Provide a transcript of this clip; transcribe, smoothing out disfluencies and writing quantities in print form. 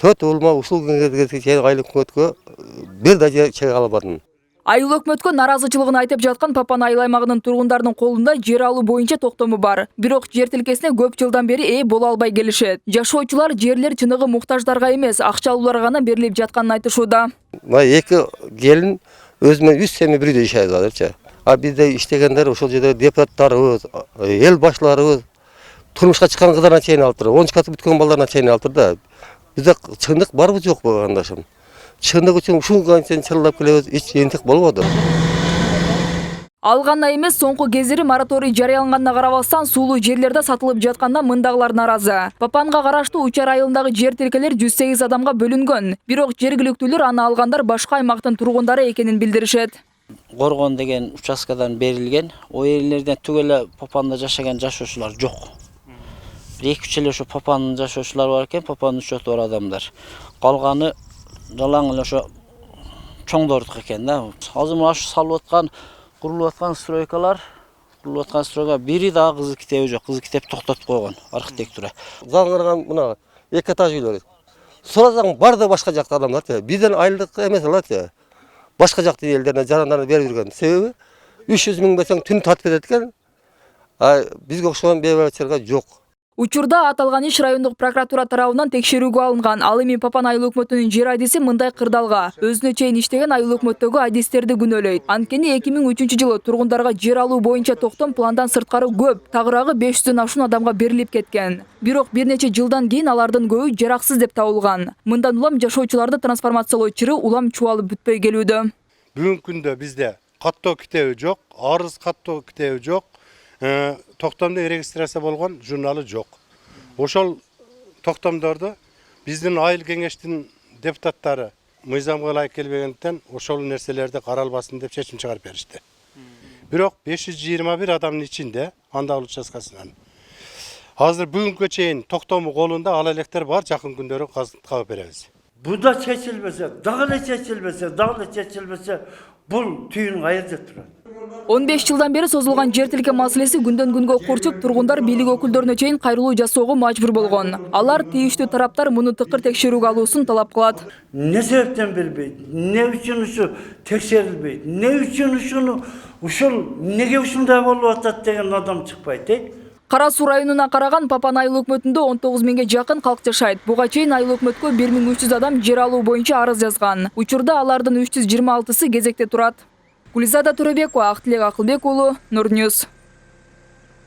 4 улма ушул күнгө чейин айыл өкмөткө бир да чек албадым. Айыл өкмөткө наразычылыгын айтып жаткан Папан айыл аймагынын тургундарынын колунда жер алуу боюнча токтому бар. Бирок жер тилкесине көп жылдан бери ээ боло албай келишет. Жашоочулар жерлер чыныгы муктаждарга эмес, акчалууларга гана берилип жатканын айтышууда. Мына эки келин өзүмө 100 семи бирде иштеп жатырчы. А бизде иштегендер ошол жерде депутаттарыбыз, эл башларыбыз турмушка чыккан кыздарына чейин алып тур, 10 каты бүткөн балдарына чейин алып тур да. Бизде чындык барбы жокпу кандашым? Чындык үчүн ушул канча чырлап келебиз, эч энтик болбоду. Ал гана эмес, соңку кездери мораторий жарыяланганына карабастан суулуу жерлерде сатылып жатканда мындагылар наразы. Папанга караштуу Учар айылындагы жер тилкелер 108 адамга бөлүнгөн. Бирок жергиликтүүлөр аны алгандар башка аймактын тургундары экенин билдиришет. Горгон деген участкадан берилген. О жерлерден түгеле Папанда жашаган жашоочулар жок. Бир 2-3 эле ошо Папанын жашоочулары бар экен, Папанын учеты бар адамдар. Калганы жалаң эле ошо чоңдордук экен да. Азыр мына ушу салып аткан, курулуп аткан стройкалар, бири дагы кызыл китеби жок. Кызыл китеп токтотуп койгон архитектура. Заңгырган мына 2 этаж үйлөр. Сурасаң бар да башка жакта адамдар. Бизден айылдык эмес алат. Башка жактын элдерине жарандарына берип жүргөн. Себеби 300 миң берсең түн тартып берет экен. А бизге окшогон бейбарчылык жок. Учурда аталган иш райондук прокуратура тарабынан текшерүүгө алынган. Ал эми Папан айыл өкмөтүнүн жер адиси мындай кырдаалга өзүнө чейин иштеген айыл өкмөттөгү адистерди күнөөлөйт. Анткени 2003-жылы тургундарга жер алуу боюнча токтом пландан сырткары көп, тагыраагы 500дөн ашуун адамга берилип кеткен. Бирок бир нече жылдан кийин алардын көбү жараксыз деп табылган. Мындан улам жашоочуларды трансформациялоо чыры улам чубалып бүтпөй келүүдө. Бүгүнкү күндө бизде каттоо китеби жок, арыз каттоо китеби жок. Токтомдо регистрация болгон журналы жок. Ошол токтомдорду биздин айыл кеңештин депутаттары мыйзамга ылайык келбегендиктен ошол нерселерди каралбасын деп чечим чыгарып беришти. Бирок 521 адамдын ичинде андагы участкасынан азыр бүгүнкү чейин токтому колунда ал электер бар, жакын күндөрү кабып беребиз. Bu da çekilmese, dağla çekilmese, bu tüyün kayırda durur. 15 жылдан бери созулган жер тилке маселеси күндөн күнгө курчуп, тургундар бийлик өкүлдөрүнө чейин кайрылуу жасоого мажбур болгон. Алар тийиштүү тараптар муну тыкыр текшерүүгө алуусун талап кылат. Ne sebepten bilbeydi, ne üçün şu tekserilbeydi, ne üçün şunu, nege uşunday bolup atat degen adam çıkpaydı. Кара Суу районуна караган Папан айыл өкмөтүндө 19 миңге жакын калк жашайт. Буга чейин айыл өкмөткө 1300 адам жер алуу боюнча арыз жазган. Учурда алардын 326сы кезекте турат. Гүлзада Төрөбекова, Актилек Акылбек уулу, Нур Ньюс.